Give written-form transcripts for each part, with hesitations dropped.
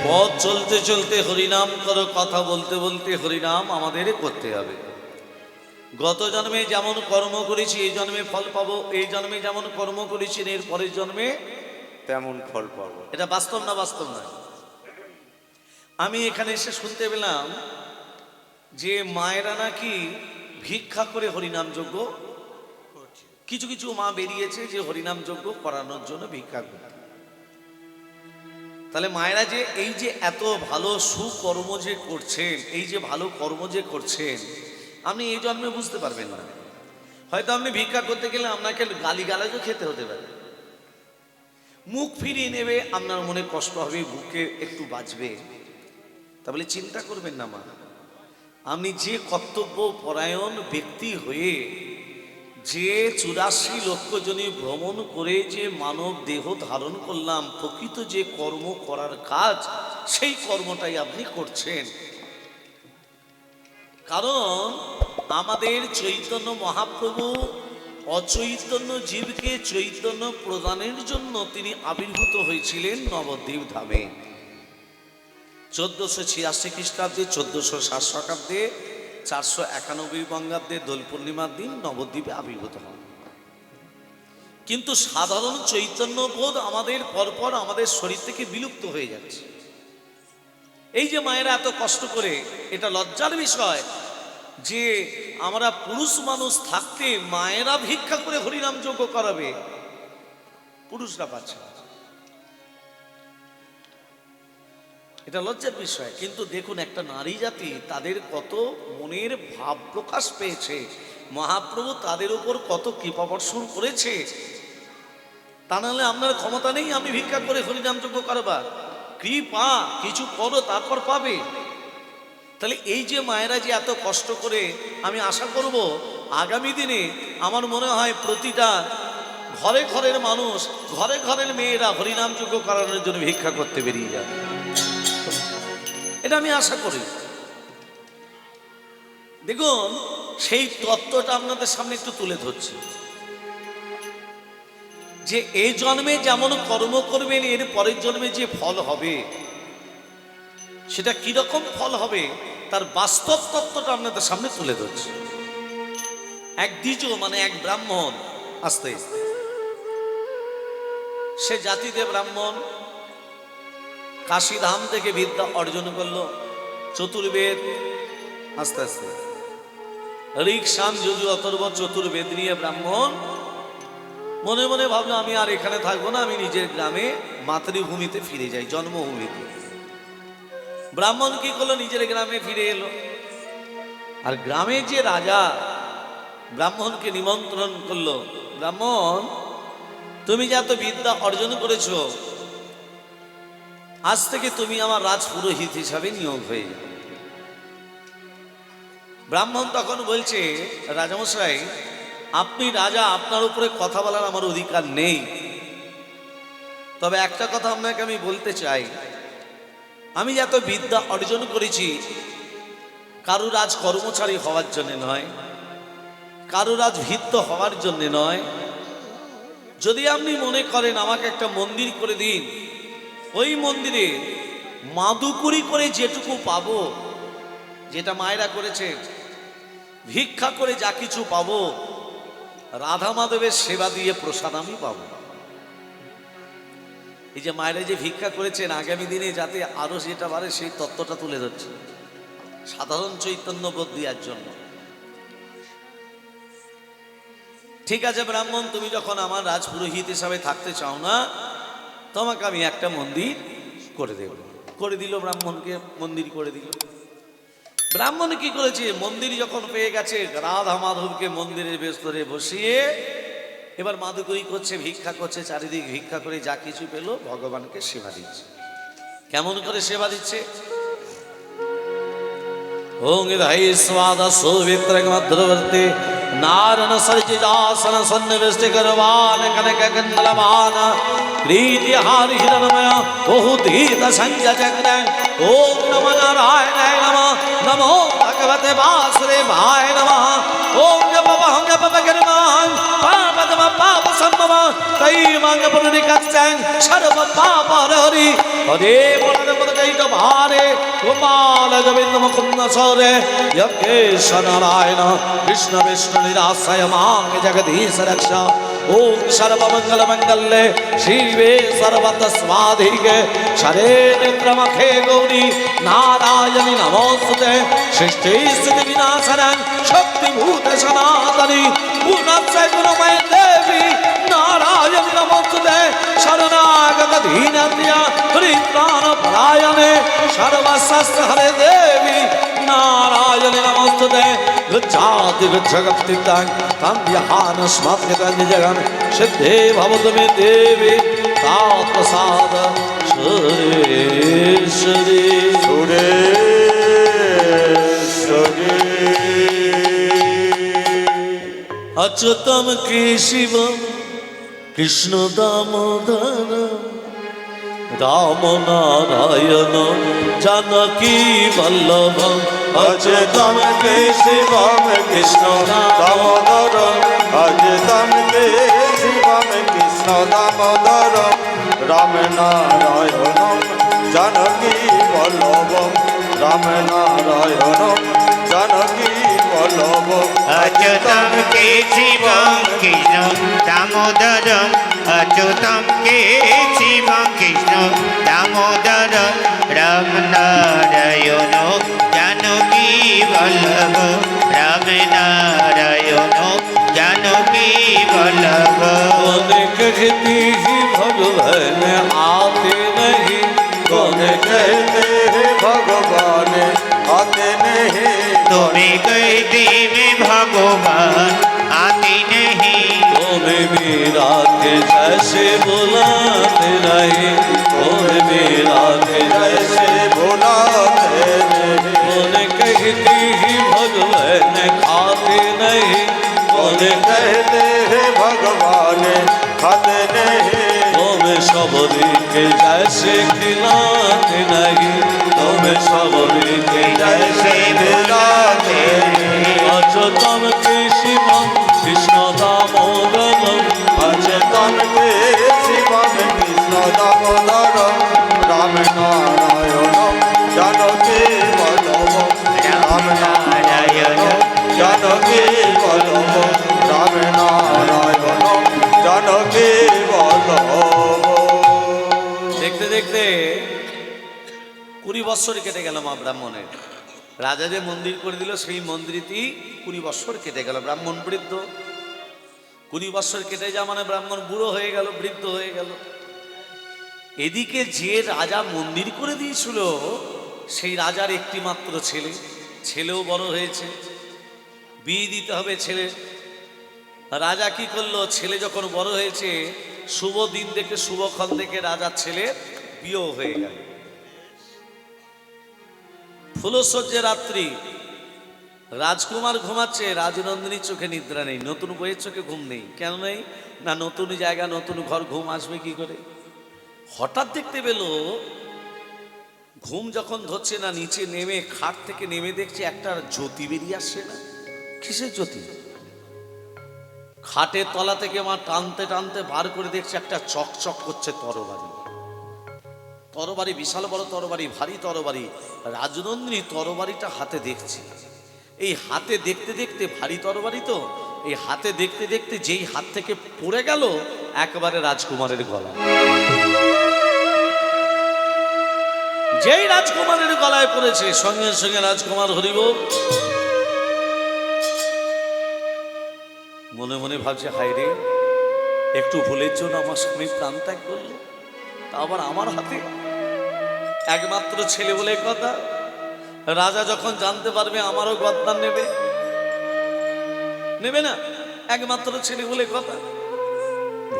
পথ চলতে চলতে হরিনাম করো, কথা বলতে বলতে হরিনাম আমাদের করতে হবে। গত জন্মে যেমন কর্ম করেছি এই জন্মে ফল পাবো, এই জন্মে যেমন কর্ম করেছি এর পরের জন্মে তেমন ফল পাবো। এটা বাস্তব না বাস্তব নয়? আমি এখানে এসে শুনতে পেলাম যে মায়েরা নাকি ভিক্ষা করে হরিনাম যজ্ঞ, কিছু কিছু মা বেরিয়েছে যে হরিনাম যজ্ঞ করানোর জন্য ভিক্ষা করতে। তাহলে মায়েরা যে এই যে এত ভালো সুকর্ম যে করছেন, এই যে ভালো কর্ম যে করছেন, আপনি এই জন্মে বুঝতে পারবেন না। হয়তো আপনি ভিক্ষা করতে গেলে আপনাকে গালিগালাজও খেতে হতে পারে, মুখ ফিরিয়ে নেবে, আপনার মনে কষ্ট হবে, বুকে একটু বাজবে। তাহলে চিন্তা করবেন না মা, আপনি যে কর্তব্য পরায়ণ ব্যক্তি হয়ে যে 84 লক্ষ জনী ভ্রমণ করে যে মানব দেহ ধারণ করলাম, প্রকৃত যে কর্ম করার কাজ সেই কর্মটাই আপনি করছেন। কারণ আমাদের চৈতন্য মহাপ্রভু অচৈতন্য জীবকে চৈতন্য প্রদানের জন্য তিনি আবির্ভূত হয়েছিলেন নবদ্বীপ ধামে। 1486 খ্রিস্টাব্দে, 1460 শকাব্দে, 491 বঙ্গাব্দে দোল পূর্ণিমার দিন নবদ্বীপে আবির্ভূত হন। কিন্তু সাধারণ চৈতন্য বোধ আমাদের পরপর আমাদের শরীর থেকে বিলুপ্ত হয়ে যাচ্ছে। এই যে মায়েরা এত কষ্ট করে, এটা লজ্জার বিষয় যে আমরা পুরুষ মানুষ থাকতে মায়েরা ভিক্ষা করে হরিনাম যজ্ঞ করাবে, পুরুষরা পাচ্ছে না। এটা লজ্জার বিষয়। কিন্তু দেখুন একটা নারী জাতি তাদের কত মনের ভাব প্রকাশ পেয়েছে, মহাপ্রভু তাদের উপর কত কৃপা বর্ষণ করেছে। তা নাহলে আপনার ক্ষমতা নেই আমি ভিক্ষা করে হরিনাম যজ্ঞ করবার, কৃপা কিছু করো তারপর পাবে। তাহলে এই যে মায়েরা যে এত কষ্ট করে, আমি আশা করব আগামী দিনে আমার মনে হয় প্রতিটা ঘরে ঘরের মানুষ, ঘরে ঘরের মেয়েরা হরিনাম যজ্ঞ করানোর জন্য ভিক্ষা করতে বেরিয়ে যাবে, এটা আমি আশা করি। দেখুন সেই তত্ত্বটা আপনাদের সামনে একটু তুলে ধরছি যে এই জন্মে যেমন কর্ম করবেন এর পরের জন্মে যে ফল হবে সেটা কিরকম ফল হবে তার বাস্তব তত্ত্বটা আপনাদের সামনে তুলে ধরছি। এক দ্বিজ মানে এক ব্রাহ্মণ, আস্তে সে জাতিতে ব্রাহ্মণ, কাশীধাম থেকে বিদ্যা অর্জন করলো, চতুর্বেদ, আস্তে আস্তে ঋক সাম যজু অথর্ব চতুর্বেদ নিয়ে ব্রাহ্মণ মনে মনে ভাবলো আমি আর এখানে থাকবো না, আমি নিজের গ্রামে মাতৃভূমিতে ফিরে যাই, জন্মভূমিতে। ব্রাহ্মণ কি করলো, নিজের গ্রামে ফিরে এলো। আর গ্রামে যে রাজা ব্রাহ্মণকে নিমন্ত্রণ করলো, ব্রাহ্মণ তুমি যে এত বিদ্যা অর্জন করেছো, আজ থেকে তুমি আমার রাজপুরোহিত হিসাবে নিয়োগ হয়ে যাও। ব্রাহ্মণ তখন বলছে, রাজামশাই আপনি রাজা, আপনার উপরে কথা বলার আমার অধিকার নেই, তবে একটা কথা আপনাকে আমি বলতে চাই, আমি এত বিদ্যা অর্জন করেছি কারুর রাজ কর্মচারী হওয়ার জন্য নয়, কারুর রাজ ভিত্ত হওয়ার জন্য নয়। যদি আপনি মনে করেন আমাকে একটা মন্দির করে দিন, ওই মন্দিরে মাদুকুরি করে যেটুকু পাবো, যেটা মায়েরা করেছে, ভিক্ষা করে যা কিছু পাবো, রাধা মাধবের সেবা দিয়ে প্রসাদ আমি পাবো। এই যে মায়েরা যে ভিক্ষা করেছেন, আগামী দিনে যাতে আরো যেটা বাড়ে সেই তত্ত্বটা তুলে ধরছে সাধারণ চৈতন্য বোধ দেওয়ার জন্য। ঠিক আছে ব্রাহ্মণ, তুমি যখন আমার রাজপুরোহিত হিসাবে থাকতে চাও না, তোমাকে আমি একটা মন্দির করে দেব। করে দিল, ব্রাহ্মণকে মন্দির করে দিল। ব্রাহ্মণ কি করেছে, মন্দির যখন পেয়ে গেছে, রাধা মাধবকে মন্দিরের ভেতরে বসিয়ে এবার মাদুকরি করছে, ভিক্ষা করছে, চারিদিক ভিক্ষা করে যা কিছু পেল ভগবানকে সেবা দিচ্ছে। কেমন করে সেবা দিচ্ছে? ওং ধাই স্বাদা সুবিত্রং মধ্যবর্তী নারন সরিজাসন সন্নিবেষ্টে করবান কনক গন্ধলমান প্രീতি হারি হিরণময় বহুধীত সংযচক্রং। ওম নমো নারায়ণায় নমঃ, নমো ভগবতে বাসুদেবায় নমঃ। ওম জপবহং জপবগর্মাং পাপদম পাপ সম্ভবং তৈমাং পুরনিকাচ্ছং সর্ব পাপ হরি হরে বলরাম পদকৈত ভারে গোপাল গোবিন্দ মুকুন্দ সরে যজ্ঞেশ নারায়ণ কৃষ্ণ বিষ্ণু নিরাশয় মাং জগদীশ রক্ষা ওম সর্বমঙ্গল মঙ্গলে শিবে সর্বত স্বাধিকে শরে নেত্রমখে গৌরী নারায়ণী নমোস্তুতে সৃষ্টি স্থিতি বিনাশনং শক্তিভূত সনাতনী গুণস্য গুণময় দেবী নারায়ণী নমোস্তুতে শরণাগত দীনপ্রিয়া পরিত্রাণ পরায়ণে সর্বশস্ত্র হরে দেবী নারায়ণী নমোস্তুতে লজ্জাতি লজ্জগত্তিতাং তং বিহান স্মার্ত্যং জগন সিদ্ধে ভবতু মে দেবী তাৎ প্রসাদ সুরেশ্বরী সুরেশ্বরী अच्युतम केशवम कृष्ण दामोदर राम नारायण जानकी वल्लभम अच्युतम केशवम कृष्ण दामोदर अच्युतम केशवम कृष्ण दामोदर राम नारायण जानकी वल्लभम राम नारायण जानकी वल्लभम अच्युतं केशवं कृष्ण दामोदरम् अच्युतं केशवं कृष्ण दामोदरं राम नारायण जानकी वल्लभ राम नारायण जानकी वल्लभ कौन कहती ही भगवान आते नहीं कौन कहते कहते भगवान आते नहीं तुम्हें कहते में भगवान आते नहीं तुम्हें मेरा के जैसे बुलाते नहीं तुम्हें मेरा के जैसे जैसे बुलाते नहीं कौन कहती ही भगवान खाते नहीं कौन कहते हैं भगवान खाते नहीं तुम्हें सबरी के जैसे खिलाते नहीं तुम्हें सबरी के जैसे बुलाते नहीं अच्युतम केशवम कृष्ण दामोदरम अच्युतम केशवम कृष्ण दामोदर राम नारायण जानकी वल्लभम राम नारायण जानकी वल्लभम राम नारायण जानकी वल्लभम দেখতে দেখতে 20 বছর কেটে গেল মা ব্রাহ্মণের রাজা যে মন্দির করে দিল সেই মন্দিরটি 20 বছর কেটে গেল ব্রাহ্মণ বৃদ্ধ 20 বছর কেটে যাওয়া মানে ব্রাহ্মণ বুড়ো হয়ে গেল বৃদ্ধ হয়ে গেল এদিকে যে রাজা মন্দির করে দিয়েছিল সেই রাজার একটি মাত্র ছেলে ছেলেও বড় হয়েছে বিয়ে দিতে হবে ছেলে রাজা কি করলো ছেলে যখন বড় হয়েছে শুভ দিন দেখে শুভক্ষণ দেখে রাজার ছেলে বিয়েও হয়ে গেল ফুলসজ্জে রাত্রি রাজকুমার ঘুমাচ্ছে রাজনন্দিনীর চোখে নিদ্রা নেই নতুন বইয়ের চোখে ঘুম নেই কেন নেই না নতুন জায়গা নতুন ঘর ঘুম আসবে কি করে হঠাৎ দেখতে পেল ঘুম যখন ধরছে না নিচে নেমে খাট থেকে নেমে দেখছে একটা জ্যোতি বেরিয়ে আসছে না কিসের জ্যোতি খাটের তলা থেকে মা টানতে টানতে বার করে দেখছে একটা চকচক করছে তরবারি তরবারি বিশাল বড় তরবারি ভারী তরবারি রাজনন্দিনী তরবারিটা হাতে দেখছে এই হাতে দেখতে দেখতে ভারী তরবারি তো এই হাতে দেখতে দেখতে যেই হাত থেকে পড়ে গেল একেবারে রাজকুমারের গলায় যেই রাজকুমারের গলায় পড়েছে সঙ্গে সঙ্গে রাজকুমার হরিবোল মনে মনে ভাবছে হায় রে একটু ভুলের জন্য আমার স্বামী প্রাণ ত্যাগ করলো তা আবার আমার হাতে একমাত্র ছেলে বলে কথা রাজা যখন জানতে পারবে আমারও গদ্দান নেবে নেবে না একমাত্র ছেলে বলে কথা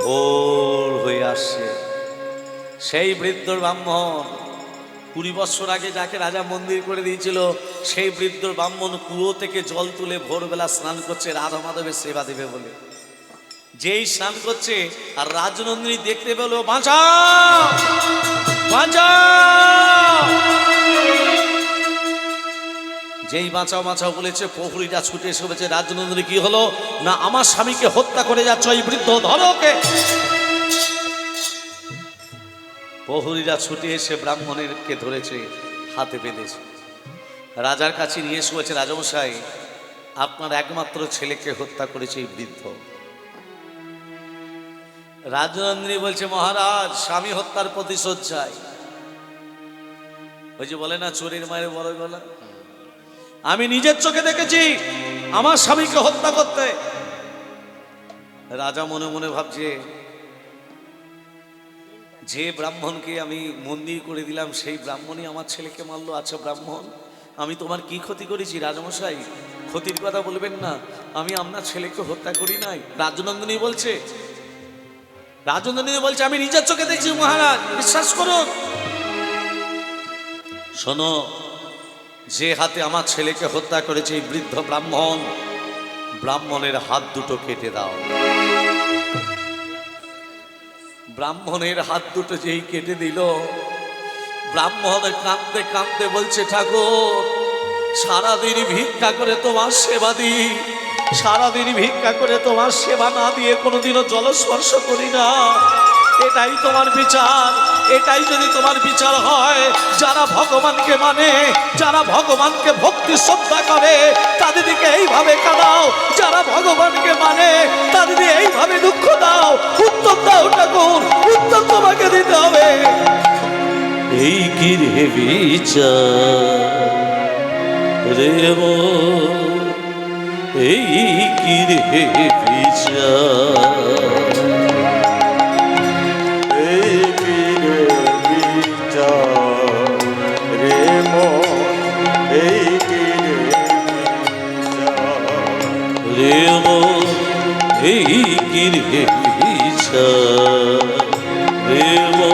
ভোর হয়ে আসছে সেই বৃদ্ধ ব্রাহ্মণ 20 বছর আগে যাকে রাজা মন্দির করে দিয়েছিল সেই বৃদ্ধ ব্রাহ্মণ কুয়ো থেকে জল তুলে ভোরবেলা স্নান করছে রাধা মাধবের সেবা দেবে বলে যেই স্নান করছে আর রাজনন্দিনী দেখতে পেল বাঁচাও বাঁচাও যেই বাঁচাও বাঁচাও বলেছে প্রহরীরা ছুটে এসে বলেছে রাজনন্দিনী কি হলো না আমার স্বামীকে হত্যা করে যাচ্ছ এই বৃদ্ধ ধরোকে প্রহরীরা ছুটে এসে ব্রাহ্মণেরকে ধরেছে হাতে বেঁধেছে, রাজার কাছে নিয়ে এসে বলছে, রাজামশাই আপনার একমাত্র ছেলেকে হত্যা করেছে এই বৃদ্ধ। রাজনন্দিনী বলছে, মহারাজ স্বামী হত্যার প্রতিশোধ চাই। ওই যে বলে না চোরের মায়ের বড় গলা, আমি নিজের চোখে দেখেছি আমার স্বামীকে হত্যা করতে। রাজা মনে মনে ভাবছে, যে ব্রাহ্মণকে আমি মন্দির করে দিলাম সেই ব্রাহ্মণই আমার ছেলেকে মারলো। আচ্ছা ব্রাহ্মণ, আমি তোমার কি ক্ষতি করেছি? রাজামশাই ক্ষতির কথা বলবেন না, আমি আপনার ছেলেকে হত্যা করি নাই। রাজনন্দিনী বলছে, আমি নিজের চোখে দেখছি মহারাজ, বিশ্বাস করুন। শোনো, যে হাতে আমার ছেলেকে হত্যা করেছে এই বৃদ্ধ ব্রাহ্মণ, ব্রাহ্মণের হাত দুটো কেটে দাও। ব্রাহ্মণের হাত দুটো যেই কেটে দিল, ব্রাহ্মণ কাঁদতে কাঁদতে বলছে, ঠাকুর সারাদিন ভিক্ষা করে তোমার সেবা দিই, সারাদিন ভিক্ষা করে তোমার সেবা না দিয়ে কোনোদিনও জলস্পর্শ করি না। এটাই তোমার বিচার? এটাই যদি তোমার বিচার হয়, যারা ভগবানকে মানে, যারা ভগবানকে ভক্তি শ্রদ্ধা করে তাদেরকে এইভাবে কাঁদাও, যারা ভগবানকে মানে তাদের এইভাবে দুঃখ দাও। উত্তর দাও ঠাকুর, উত্তর তোমাকে দিতে হবে। এই কি রে বিচার রে মো, এই কি রে বিচার, এই কি রে বিচার রে মন, এই কি রে বিচার রে মো, এই কি রে বিচার রে মো,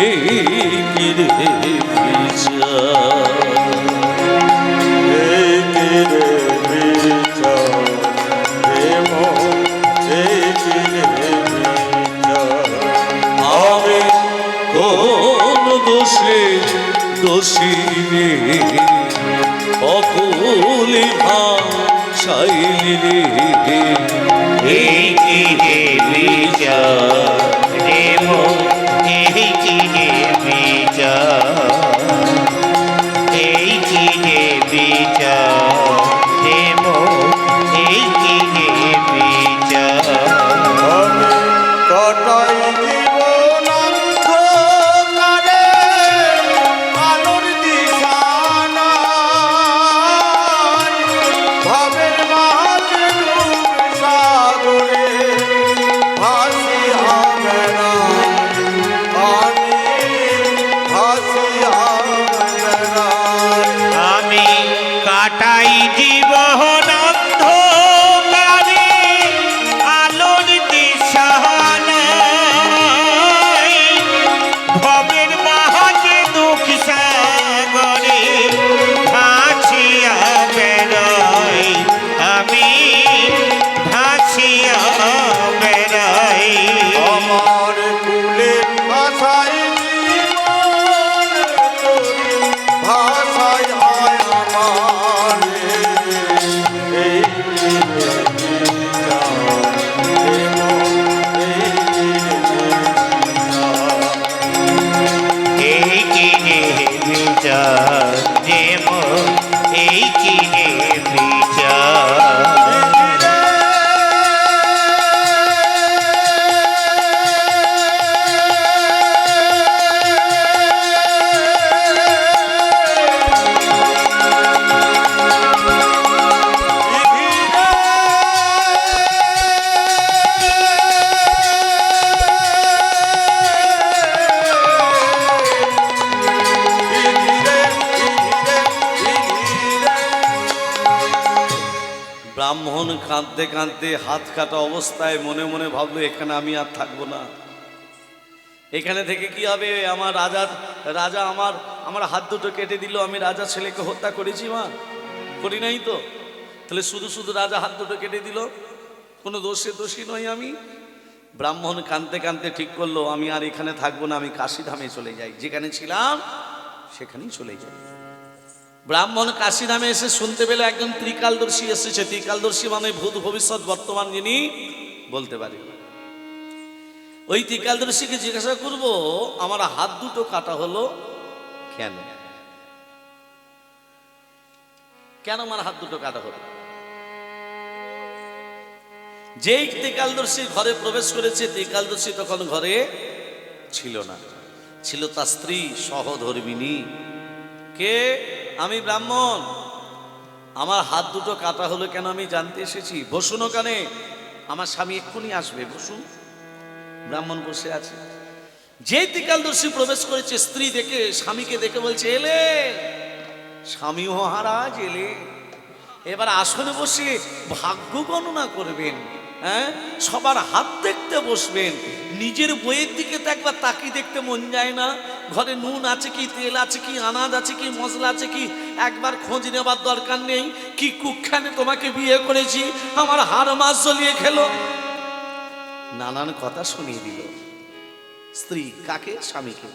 এই কি রে বিচার, এই কি রে বিচার রে মন, এই কি রে বিচার আমি কোন দোষে দোষী রে, অকুলি ভাষাইলি রে, এই কি হে বিচার রে মন, এই কি হে বিচার, এই কি হে বিচার রে মন, এই কি হে বিচার। আমি কাটাই জীবন অন্ধকারে, আলোর দিশা নাই, ভাবের মাঝে ডুব সাগরে ভাসিয়া বেড়াই, আমি ভাসিয়া বেড়াই। আমি কাটাই জীবন অন্ধকারে, আলোর দিশা নাই, ভবের মাঝে দুঃখ সাগরে ভাসিয়া বেড়াই, আমি ভাসিয়া বেড়াই। আমার কুলের ভাষায় জীবন তোরি, ভাষায় আয় আমার এই কি রে বিচার রে মন, এই কি রে বিচার এই কি হে বিচার রে মন, এই কি হে বিচার। ব্রাহ্মণ কাঁদতে কাঁদতে হাত কাটা অবস্থায় মনে মনে ভাবলো, এখানে আমি আর থাকবো না, এখানে থেকে কি হবে? আমার রাজা আমার হাত দুটো কেটে দিল, আমি রাজা ছেলেকে হত্যা করেছি? মা করি নাই তো, তাহলে শুধু শুধু রাজা হাত দুটো কেটে দিল, কোনো দোষী নই আমি। ব্রাহ্মণ কাঁদতে কাঁদতে ঠিক করলো, আমি আর এখানে থাকবো না, আমি কাশীধামে চলে যাই, যেখানে ছিলাম সেখানেই চলে যাই। ব্রাহ্মণ কাশীধামে এসে শুনতে পেলে একজন ত্রিকালদর্শী এসেছে। ত্রিকালদর্শী মানে ভূত ভবিষ্যৎ বর্তমান যিনি বলতে পারে। ওই ত্রিকালদর্শীকে জিজ্ঞাসা করবো, আমার হাত দুটো কাটা হলো কেন? কেন আমার হাত দুটো কাটা হলো? যেই ত্রিকালদর্শী ঘরে প্রবেশ করেছে, ত্রিকালদর্শী তখন ঘরে ছিল না, ছিল তার স্ত্রী সহধর্মিণী। কে? আমি ব্রাহ্মণ, আমার হাত দুটো কাটা হলো কেন আমি জানতে এসেছি। বসুন ওখানে, আমার স্বামী এক্ষুনি আসবে, বসুন। ব্রাহ্মণ বসে আছে। যে ত্রিকালদর্শী প্রবেশ করেছে, স্ত্রী দেখে, স্বামীকে দেখে বলছে, এলে স্বামী মহারাজ এলে, এবার আসনে বসে ভাগ্য গণনা করবেন। হ্যাঁ, সবার হাত দেখতে বসবেন, নিজের বইয়ের দিকে তো একবার তাকিয়ে দেখতে মন যায় না? ঘরে নুন আছে কি, তেল আছে কি, আনাজ আছে কি, মশলা আছে কি, একবার খোঁজ নেবার দরকার নেই? কি কুক্ষানে তোমাকে বিয়ে করেছি, আমার হাড় মাস জ্বলিয়ে খেলো। নানান কথা শুনিয়ে দিল স্ত্রী। কাকে? স্বামীকে।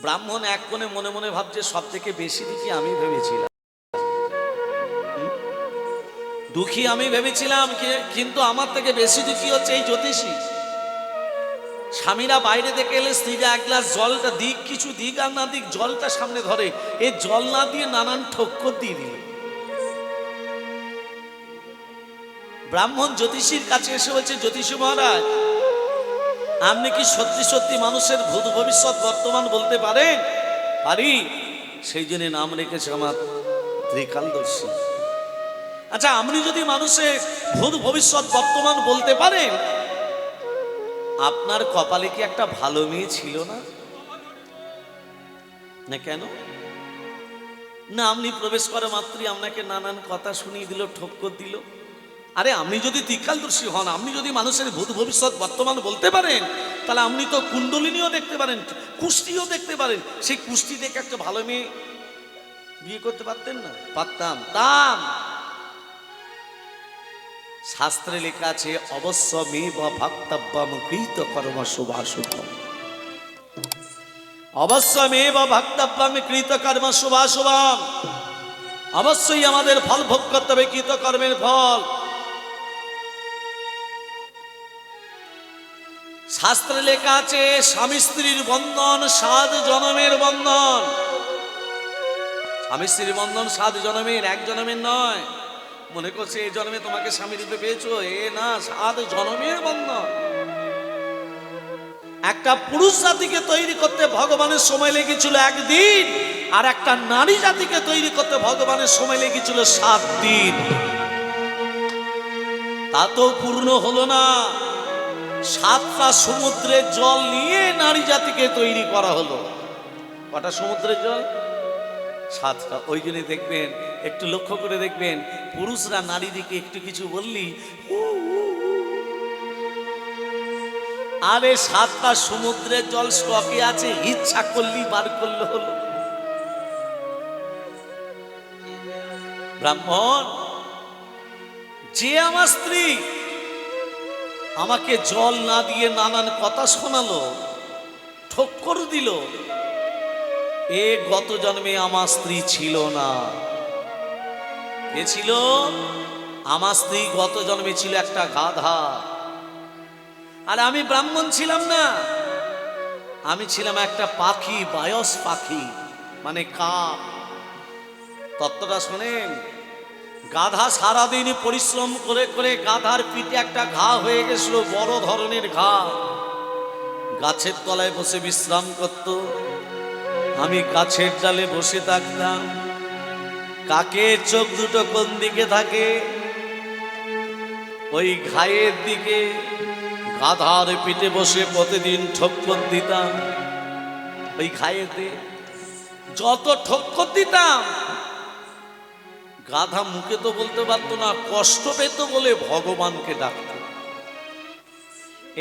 ব্রাহ্মণ এক কোণে মনে মনে ভাবছে, সব থেকে বেশি দুঃখী আমি ভেবেছিলাম, দুঃখী আমি ভেবেছিলাম, কিন্তু আমার থেকে বেশি দুঃখী হচ্ছে এই জ্যোতিষী। স্বামীরা বাইরে থেকে এলে স্ত্রীরা এক গ্লাস জলটা দিক, কিছু দিক আর না দিক, জলটা সামনে ধরে, এই জল না দিয়ে নানান ঠক্কর দিয়ে দিল। ব্রাহ্মণ জ্যোতিষীর কাছে এসে বলছে, জ্যোতিষী মহারাজ, আপনি কি সত্যি সত্যি মানুষের ভূত ভবিষ্যৎ বর্তমান বলতে পারেন? পারি, সেই জন্য নাম রেখেছে আমার ত্রিকালদর্শী। আচ্ছা, আপনি যদি মানুষের ভূত ভবিষ্যৎ বর্তমান বলতে পারেন, আপনার কপালে কি একটা ভালো মেয়ে ছিল না? না কেন? না, আপনি প্রবেশ করা মাত্রই আপনাকে নানান কথা শুনিয়ে দিল, ঠক্কর দিল। আরে, আপনি যদি ত্রিকালদর্শী হন, আপনি যদি মানুষের ভূত ভবিষ্যৎ বর্তমান বলতে পারেন, তাহলে আপনি তো কুণ্ডলিনীও দেখতে পারেন, কুষ্টিও দেখতে পারেন। সেই কুষ্টি দেখে একটা ভালো মেয়ে বিয়ে করতে পারতেন না? পারতাম। শাস্ত্রে লেখা আছে, অবশ্য মেব ভক্তব্যম কৃত কর্ম শুভাশুভম। অবশ্য মেব ভক্তব্যম কৃত কর্ম শুভাশুভম। অবশ্যই আমাদের ফল ভোগ করতে হবে, কৃত কর্মের ফল। শাস্ত্রে লেখা আছে, স্বামী স্ত্রীর বন্ধন 7 জনমের বন্ধন। স্বামী স্ত্রীর বন্ধন 7 জনমের, 1 জনমের নয়। মনে করছে এই জন্মে তোমাকে স্বামী রূপে পেয়েছো, এ না, 7 জনমের বন্ধন। একটা পুরুষ জাতিকে তৈরি করতে ভগবানের সময় লেগেছিল 1 দিন, আর একটা নারী জাতিকে তৈরি করতে ভগবানের সময় লেগেছিল 7 দিন। তা তো পূর্ণ হলো না। 7টা সমুদ্রের জল নিয়ে নারী জাতিকে তৈরি করা হলো। কটা সমুদ্রের জল? 7টা। ওই জন্য দেখবেন, একটু লক্ষ্য করে দেখবেন, পুরুষরা নারীদিকে একটু কিছু বললি, আরে 7টা সমুদ্রের জল স্টকে আছে, ইচ্ছা করলি বার করলে হলো। ব্রাহ্মণ, যে আমার স্ত্রী আমাকে জল না দিয়ে নানান কথা শোনালো, ঠক্কর দিল, এ গত জন্মে আমার স্ত্রী ছিল না। কে ছিল? আমার স্ত্রী গত জন্মে ছিল একটা গাধা। আর আমি ব্রাহ্মণ ছিলাম না, আমি ছিলাম একটা পাখি, বায়স পাখি, মানে কাক। তত্ত্বটা শোনেন। গাধা সারাদিন পরিশ্রম করে করে গাধার পিঠে একটা ঘা হয়ে গেছিল, বড় ধরনের ঘা। গাছের তলায় বসে বিশ্রাম করত, আমি গাছের ডালে বসে থাকতাম। কাকের চোখ দুটো কোন দিকে থাকে? ওই ঘায়ের দিকে। গাধার পিঠে বসে প্রতিদিন ঠক্কর দিতাম। ওই ঘায়েতে যত ঠক্কর দিতাম, গাধা মুখে তো বলতে পারতো না, কষ্ট পেত বলে ভগবানকে ডাকত।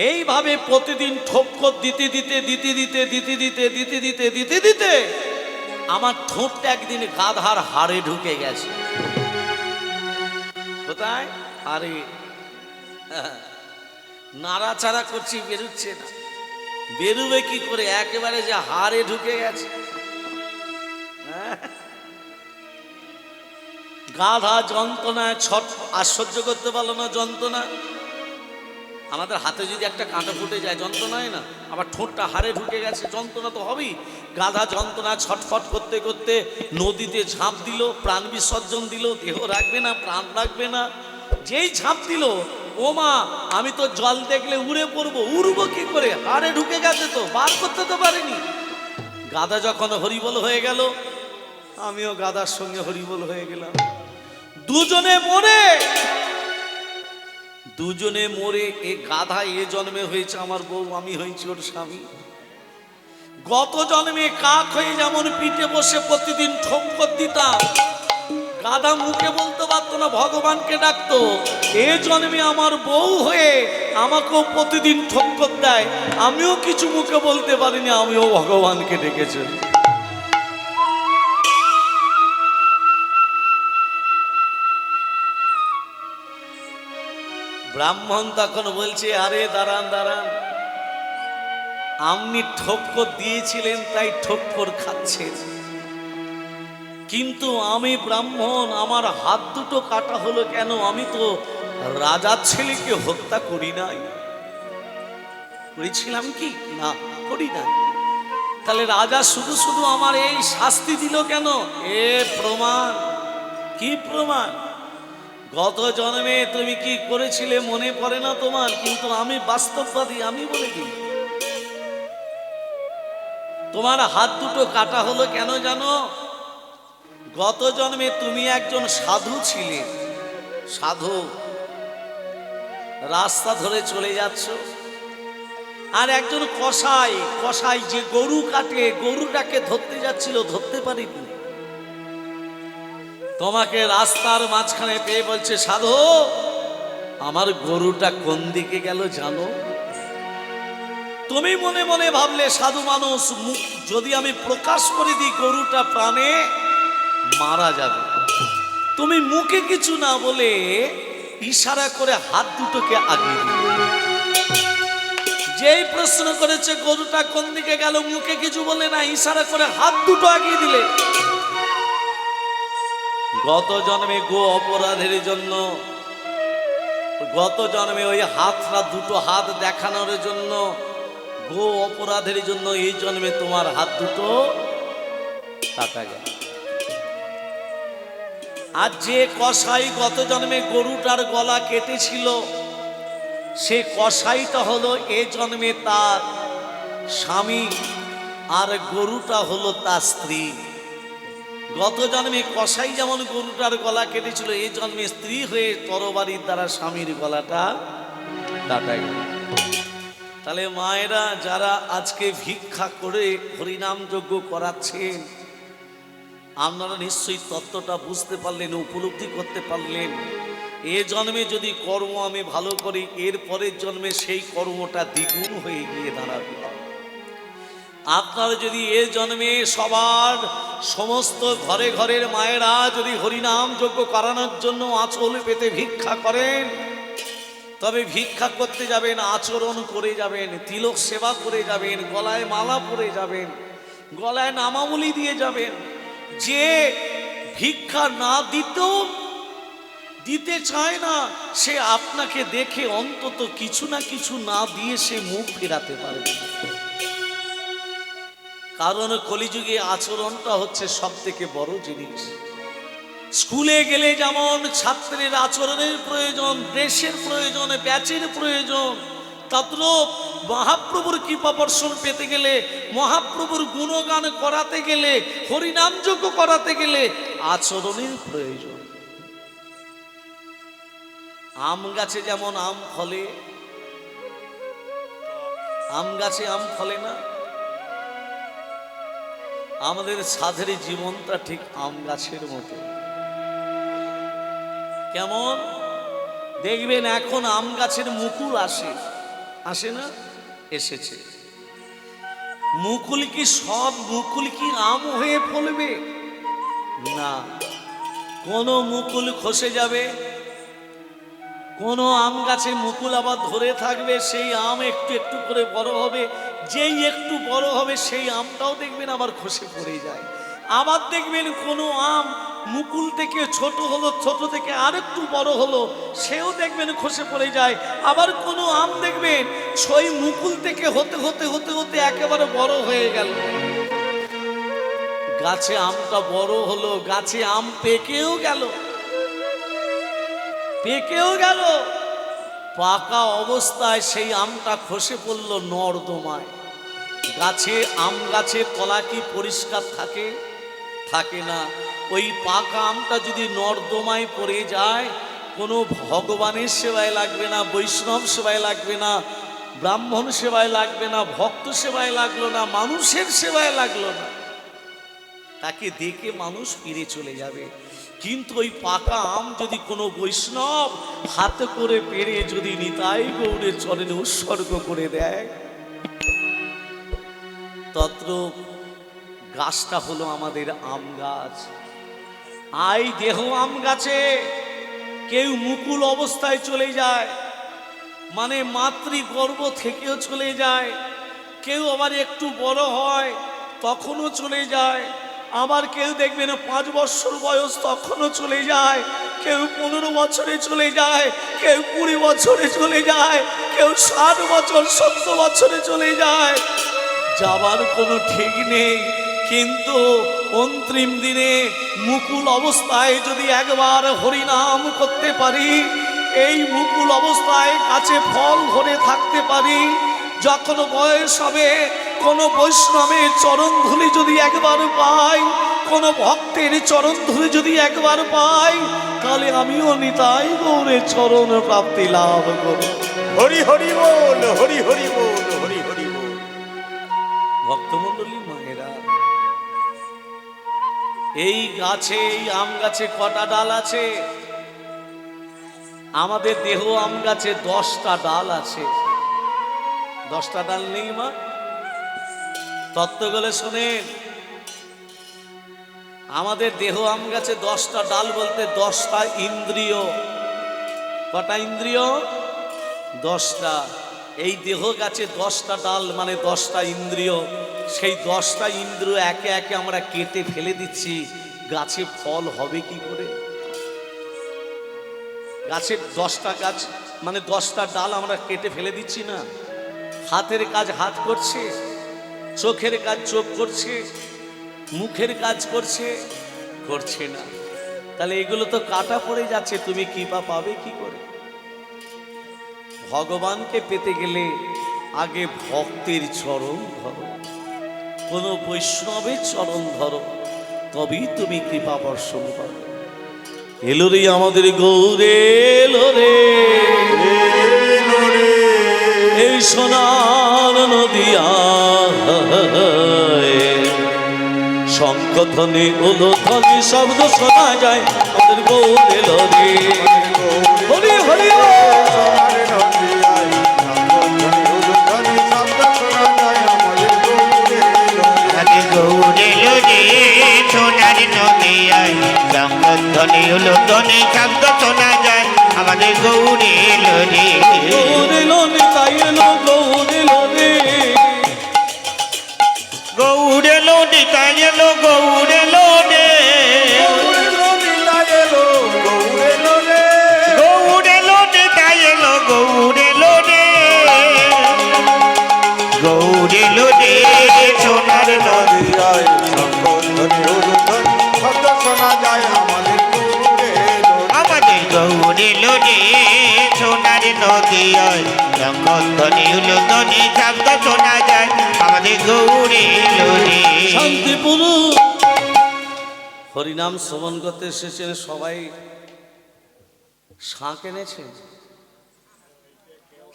এইভাবে প্রতিদিন ঠক্কর দিতে দিতে দিতে দিতে দিতে দিতে দিতে দিতে দিতে দিতে আমার ঠোঁটটা একদিন গাধার হাড়ে ঢুকে গেছে। কোথায়? আরে, নাড়াচাড়া করছি, বেরোচ্ছে না। বেরোবে কি করে? একেবারে যে হাড়ে ঢুকে গেছে। গাধা যন্ত্রণায় আর সহ্য করতে পারলো না যন্ত্রণা। আমাদের হাতে যদি একটা কাঁটা ফুটে যায় যন্ত্রণায় না, আবার ঠোঁটটা হাড়ে ঢুকে গেছে, যন্ত্রণা তো হবেই। গাধা যন্ত্রণা ছটফট করতে করতে নদীতে ঝাঁপ দিল, প্রাণ বিসর্জন দিল, দেহ রাখবে না, প্রাণ রাখবে না। যেই ঝাঁপ দিল, ও মা আমি তো জল দেখলে উড়ে পড়বো, উড়বো কি করে, হাড়ে ঢুকে গেছে তো, বার করতে তো পারিনি। গাধা যখন হরিবল হয়ে গেল, আমিও গাধার সঙ্গে হরিবল হয়ে গেলাম। দুজনে মরে এ গাধা এ জন্মে হয়েছে আমার বউ, আমি হয়েছি ওর স্বামী। গত জন্মে কাক হয়ে যেমন পিঠে বসে প্রতিদিন ঠোক্কর দিতাম, গাধা মুখে বলতে পারতো না, ভগবানকে ডাকতো। এ জন্মে আমার বউ হয়ে আমাকেও প্রতিদিন ঠোক্কর দেয়, আমিও কিছু মুখে বলতে পারিনি, আমিও ভগবানকে ডেকেছি। ব্রাহ্মণ তখন বলছে, আরে দাঁড়ান দাঁড়ান, আপনি ঠোক্কর দিয়েছিলেন তাই ঠোক্কর খাচ্ছেন, কিন্তু আমি ব্রাহ্মণ, আমার হাত দুটো কাটা হলো কেন? আমি তো রাজার ছেলেকে হত্যা করি নাই। করেছিলাম কি? না, করি নাই। তাহলে রাজা শুধু শুধু আমার এই শাস্তি দিল কেন? এ প্রমাণ। কি প্রমাণ? গত জন্মে তুমি কি করেছিলে মনে পড়ে না তোমার, কিন্তু আমি বাস্তববাদী, আমি বলে দিই। তোমার হাত দুটো কাটা হলো কেন জানো? গত জন্মে তুমি একজন সাধু ছিলে। সাধু, রাস্তা ধরে চলে যাচ্ছ, আর একজন কসাই যে গরু কাটে, গরুটাকে ধরতে যাচ্ছিল, ধরতে পারিনি। তোমাকে রাস্তার মাঝখানে পেয়ে বলছে, সাধু আমার গরুটা কোন দিকে গেল জানো? তুমি মনে মনে ভাবলে সাধু মানুষ, যদি আমি প্রকাশ করে দিই গরুটা প্রাণে মারা যাবে। তুমি মুখে কিছু না বলে ইশারা করে হাত দুটোকে আগিয়ে দিলে। যেই প্রশ্ন করেছে গরুটা কোন দিকে গেল, মুখে কিছু বলে না, ইশারা করে হাত দুটো আগিয়ে দিলে। গত জন্মে গো অপরাধের জন্য, গত জন্মে ওই হাতটা দুটো হাত দেখানোর জন্য, গো অপরাধের জন্য এই জন্মে তোমার হাত দুটো কাটা গেল। আর যে কসাই গত জন্মে গরুটার গলা কেটেছিল, সে কসাইটা হলো এ জন্মে তার স্বামী, আর গরুটা হলো তার স্ত্রী। গত জন্মে কসাই যেমন গরুটার গলা কেটেছিল, এই জন্মে স্ত্রী হয়ে তরবারির দ্বারা স্বামীর গলাটা কাটা গেল। তাহলে মায়েরা যারা আজকে ভিক্ষা করে হরিনাম যজ্ঞ করাচ্ছেন, আপনারা নিশ্চয়ই তত্ত্বটা বুঝতে পারলেন, উপলব্ধি করতে পারলেন। এ জন্মে যদি কর্ম আমি ভালো করি, এর পরের জন্মে সেই কর্মটা দ্বিগুণ হয়ে গিয়ে দাঁড়াবে। আপনারা যদি এ জন্মে সবার সমস্ত ঘরে ঘরের মায়েরা যদি হরিনাম যজ্ঞ করানোর জন্য আঁচল পেতে ভিক্ষা করেন, তবে ভিক্ষা করতে যাবেন, আচরণ করে যাবেন, তিলক সেবা করে যাবেন, গলায় মালা পরে যাবেন, গলায় নামাবলি দিয়ে যাবেন। যে ভিক্ষা না দিতেও দিতে চায় না, সে আপনাকে দেখে অন্তত কিছু না কিছু না দিয়ে সে মুখ ফেরাতে পারবে। কারণ কলিযুগে আচরণটা হচ্ছে সব থেকে বড় জিনিস। স্কুলে গেলে যেমন ছাত্রের আচরণের প্রয়োজন, ড্রেসের প্রয়োজন, ব্যাচের প্রয়োজন, তদ্রূপ মহাপ্রভুর কৃপা বর্ষণ পেতে গেলে, মহাপ্রভুর গুণগান করাতে গেলে, হরিনাম যজ্ঞ করাতে গেলে আচরণের প্রয়োজন। আম গাছে যেমন আম ফলে, আম গাছে আম ফলে না, আমাদের সাধের জীবনটা ঠিক আম গাছের মতো। কেমন দেখবেন, এখন আম গাছের মুকুল আসে না? এসেছে। মুকুল কি সব মুকুল কি আম হয়ে ফলবে? না, কোন মুকুল খসে যাবে, কোন আম গাছে মুকুল আবার ধরে থাকবে, সেই আম একটু একটু করে বড় হবে, যেই একটু বড় হবে সেই আমটাও দেখবেন আবার খসে পড়ে যায়। আবার দেখবেন কোনো আম মুকুল থেকে ছোট হলো, ছোট থেকে আরেকটু বড় হলো, সেও দেখবেন খসে পড়ে যায়। আবার কোনো আম দেখবেন সেই মুকুল থেকে হতে হতে হতে হতে একেবারে বড় হয়ে গেল। গাছে আমটা বড় হলো, গাছে আম পেকেও গেল, পেকেও গেল। পাকা অবস্থায় সেই আমটা খসে পড়ল নর্দমায়। গাছে আম গাছের তলা কি পরিষ্কার থাকে? থাকে না। ওই পাকা আমটা যদি নর্দমায় পড়ে যায়, কোনো ভগবানের সেবায় লাগবে না, বৈষ্ণব সেবায় লাগবে না, ব্রাহ্মণ সেবায় লাগবে না, ভক্ত সেবায় লাগলো না, মানুষের সেবায় লাগলো না, তাকে দেখে মানুষ ফিরে চলে যাবে। কিন্তু ওই পাকা আম যদি কোনো বৈষ্ণব হাতে করে পেরে যদি নিতাই গৌড়ের চরণে উৎসর্গ করে দেয়, তত্র গাছটা হলো আমাদের আম গাছ। আই দেহ আম গাছে কেউ মুকুল অবস্থায় চলে যায়, মানে মাতৃগর্ভ থেকেও চলে যায়, কেউ আবার একটু বড় হয় তখনও চলে যায়, আবার কেউ দেখবেন 5 বছর বয়স তখনও চলে যায়, কেউ 15 বছরে চলে যায়, কেউ 20 বছরে চলে যায়, কেউ 60 বছর 70 বছরে চলে যায়, যাবার কোনো ঠিক নেই। কিন্তু অন্তিম দিনে মুকুল অবস্থায় যদি একবার হরিনাম করতে পারি, এই মুকুল অবস্থায় কাছে ফল ধরে থাকতে পারি, যখন বয়স হবে কোনো বৈষ্ণবের চরণ ধুলি যদি একবার পাই, কোনো ভক্তের চরণ ধুলি যদি একবার পাই, তাহলে আমিও নিতাই গৌরের চরণ প্রাপ্তি লাভ করব। হরি হরি বল, হরি হরি বল, হরি হরি বল। ভক্তমণ্ডলী মায়েরা, এই গাছে, এই আম গাছে কটা ডাল আছে? আমাদের দেহ আম গাছে 10টা ডাল আছে। 10টা ডাল নেই মা? তত্ত্বগুলো শোনেন, আমাদের দেহ আম গাছে 10টা ডাল বলতে 10টা ইন্দ্রিয়। কটা ইন্দ্রিয়? 10টা। এই দেহ গাছে 10টা ডাল মানে 10টা ইন্দ্রিয়। সেই 10টা ইন্দ্রিয় একে একে আমরা কেটে ফেলে দিচ্ছি, গাছে ফল হবে কি করে? গাছের 10টা গাছ মানে 10টা ডাল আমরা কেটে ফেলে দিচ্ছি না। হাতের কাজ হাত করছে, চোখের কাজ চোখ করছে, মুখের কাজ করছে, করছে না। তাহলে এগুলো তো কাটা পড়ে যাচ্ছে, তুমি কৃপা পাবে কি করে? ভগবানকে পেতে গেলে আগে ভক্তের চরণ ধরো, কোনো বৈষ্ণবের চরণ ধরো, তবেই তুমি কৃপা বর্ষণ পাবে। এলো রে আমাদের গৌরে, এলো রে, এলো রে, এই সোনার নদিয়া, শঙ্খধ্বনি উলুধ্বনি শব্দ শোনা যায়, আমাদের গৌর এলো রে। হরি হরি সোনার নদিয়ায় শঙ্খধ্বনি উলুধ্বনি শব্দ শোনা যায়, আমাদের গৌরে এলো রে। আমাদের গৌরে এলো রে, সোনার নদিয়ায় শঙ্খধ্বনি উলুধ্বনি শব্দ শোনা যায়, আমাদের গৌরে এলো রে। গৌর এলো নিতাই এলো, গৌর এলো রে, গৌরে এলো নিতাই এলো, গৌরে এলো রে, গৌরে এলো নিতাই এলো, গৌরে এলো রে। গৌরে এলো নিতাই এলো, গৌরে এলো রে, গৌরে এলো রে, সোনার নদী নদিয়ায় শঙ্খধ্বনি উলুধ্বনি শব্দ শোনা যায়, আমাদের গৌরে এলো রে। আমাদের গৌরে এলো রে, সোনার নদিয়ায় শঙ্খধ্বনি উলুধ্বনি শব্দ শোনা যায়, আমাদের গৌরে এলো রে। শান্তিপুর। হরিনাম শ্রবণ করতে এসেছেন সবাই, শাঁখ এনেছেন?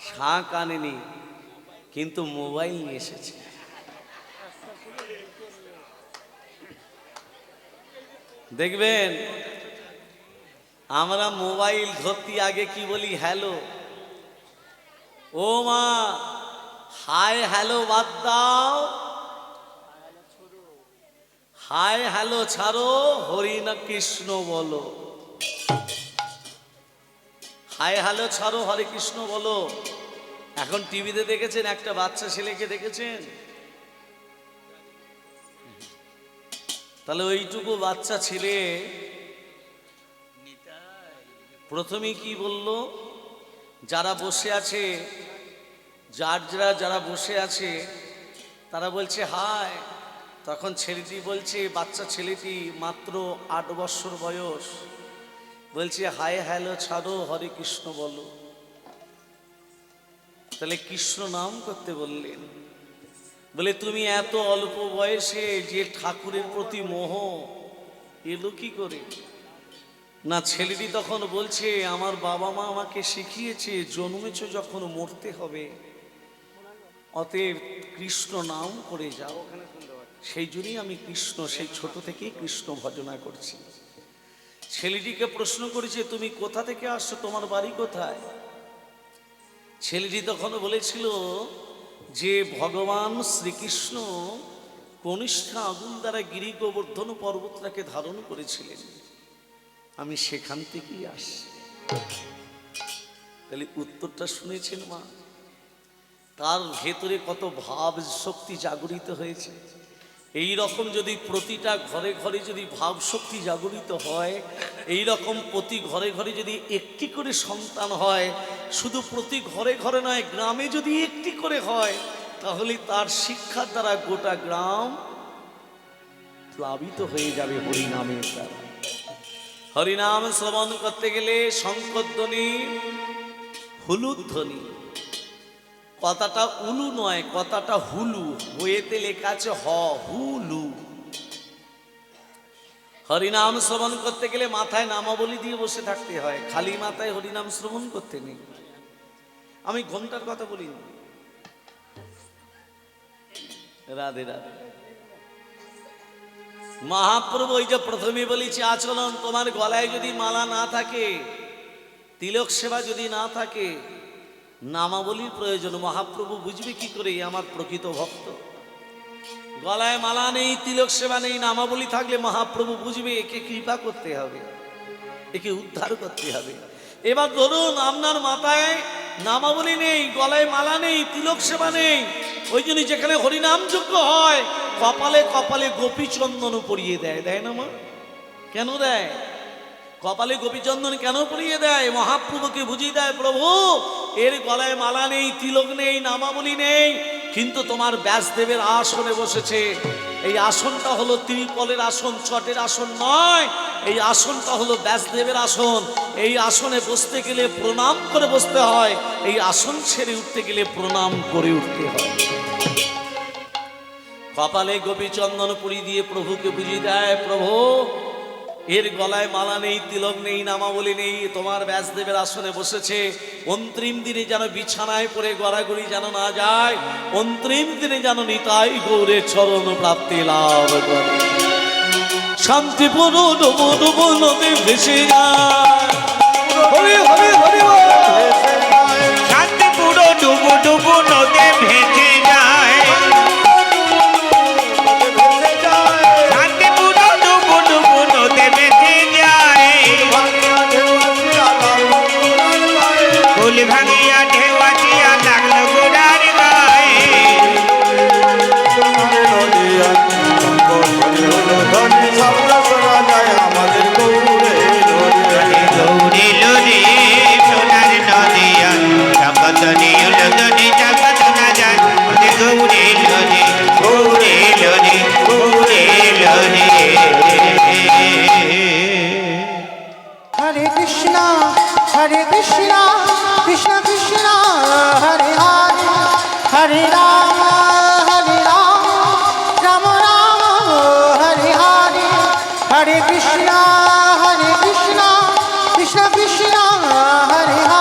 শাঁখ আনেনি, কিন্তু মোবাইল নিয়ে এসেছে। দেখবেন আমরা মোবাইল ধরতে আগে কি বলি? হ্যালো। ও মা, হাই হ্যালো বাদ দাও, হাই হ্যালো ছাড়ো, হরি না কৃষ্ণ বলো। হাই হ্যালো ছাড়ো, হরে কৃষ্ণ বলো। এখন টিভিতে দেখেছেন একটা বাচ্চা ছেলেকে দেখেছেন? তাহলে ওইটুকু বাচ্চা ছেলে প্রথমে কি বলল? যারা বসে আছে, যারা বসে আছে তারা বলছে হাই, তখন ছেলেটি বলছে, বাচ্চা ছেলেটি মাত্র 8 বছর বয়স, বলছে হাই হ্যালো ছাড়ো, হরে কৃষ্ণ বলো। তাহলে কৃষ্ণ নাম করতে বললেন। বলে তুমি এত অল্প বয়সে যে ঠাকুরের প্রতি মোহ এলো কি করে? না, ছেলেটি তখন বলছে আমার বাবা মা আমাকে শিখিয়েছে জন্মেছ যখন মরতে হবে, অতএব কৃষ্ণ নাম করে যাও। সেই জন্যই আমি কৃষ্ণ, সেই ছোট থেকেই কৃষ্ণ ভজনা করছি। ছেলেটিকে প্রশ্ন করেছে তুমি কোথা থেকে আসছো, তোমার বাড়ি কোথায়? ছেলেটি তখন বলেছিল যে ভগবান শ্রীকৃষ্ণ কনিষ্ঠ আগুন দ্বারা গিরি গোবর্ধন পর্বতটাকে ধারণ করেছিলেন, আমি সেখান থেকেই আসি। তাহলে উত্তরটা শুনেছেন মা? তার ভেতরে কত ভাব শক্তি জাগরিত হয়েছে। এই রকম যদি প্রতিটা ঘরে ঘরে যদি ভাব শক্তি জাগরিত হয়, এই রকম প্রতি ঘরে ঘরে যদি একটি করে সন্তান হয়, শুধু প্রতি ঘরে ঘরে নয়, গ্রামে যদি একটি করে হয়, তাহলে তার শিক্ষার দ্বারা গোটা গ্রাম প্লাবিত হয়ে যাবে হরিনামের দ্বারা। হরিনাম শ্রবণ করতে গেলে শঙ্খধ্বনি, হুলুধ্বনি, কথাটা উলু নয়, কথাটা হুলু, বইয়েতে লেখা আছে হুলু। হরিনাম শ্রবণ করতে গেলে মাথায় নামাবলী দিয়ে বসে থাকতে হয়, খালি মাথায় হরিনাম শ্রবণ করতে নেই। আমি ঘন্টার কথা বলিনি। রাধে রাধে। মহাপ্রভু ওই যে প্রথমে বলেছি আচরণ, তোমার গলায় যদি মালা না থাকে, তিলক সেবা যদি না থাকে, নামাবলীর প্রয়োজন। মহাপ্রভু বুঝবে কি করে আমার প্রকৃত ভক্ত? গলায় মালা নেই, তিলক সেবা নেই, নামাবলী থাকলে মহাপ্রভু বুঝবে একে কৃপা করতে হবে, একে উদ্ধার করতে হবে। এবার ধরুন আপনার মাথায় নামাবলী নেই, গলায় মালা নেই, তিলক সেবা নেই, ওই জন্য যেখানে হরিনাম যজ্ঞ হয় কপালে কপালে গোপীচন্দন পরিয়ে দেয়, দেয় না মা? কেন দেয়? কপালে গোপীচন্দন কেন পরিয়ে দেয়? মহাপ্রভুকে বুঝিয়ে দেয় প্রভু এর গলায় মালা নেই, তিলক নেই, নামাবলী নেই, কিন্তু তোমার ব্যাসদেবের আসনে বসেছে। এই আসনটা হলো ত্রিপলের আসন, চটের আসন নয়, এই আসনটা হলো ব্যাসদেবের আসন। এই আসনে বসতে গেলে প্রণাম করে বসতে হয়, এই আসন ছেড়ে উঠতে গেলে প্রণাম করে উঠতে হয়। কপালে গোপীচন্দন পুরি দিয়ে প্রভুকে বুঝিয়ে দেয় প্রভু এর গলায় মালা নেই, তিলক নেই, নামাবলী নেই, তোমার ব্যাসদেবের আসনে বসেছে। অন্তিম দিনে যেন বিছানায় পড়ে গড়াগড়ি যেন না যায়, অন্তিম দিনে যেন নিতাই গৌরের চরণ প্রাপ্তি লাভ করে। শান্তিপুর ডুবো ডুবো নদী ভেসে যায়, হরি হরি হরি বল। শান্তিপুর ডুবু ডুবু নদে ভেসে যায়, শান্তিপুর ডুবু ডুবু নদে ভেসে যায়, ফুল ভাঙিয়া ঢেউ আসিয়া লাগলো গোড়ার গায়ে। আমাদের গৌরে গৌরীল রে সোনার নদিয়া, জগতনি উলদনি জগত না যায়, গৌরীল রে গৌরীল রে গৌরীল রে। হরে কৃষ্ণ কৃষ্ণ কৃষ্ণ হরে হরে, হরে রাম রাম রাম হরে হরে, হরে কৃষ্ণ কৃষ্ণ কৃষ্ণ হরে হরে।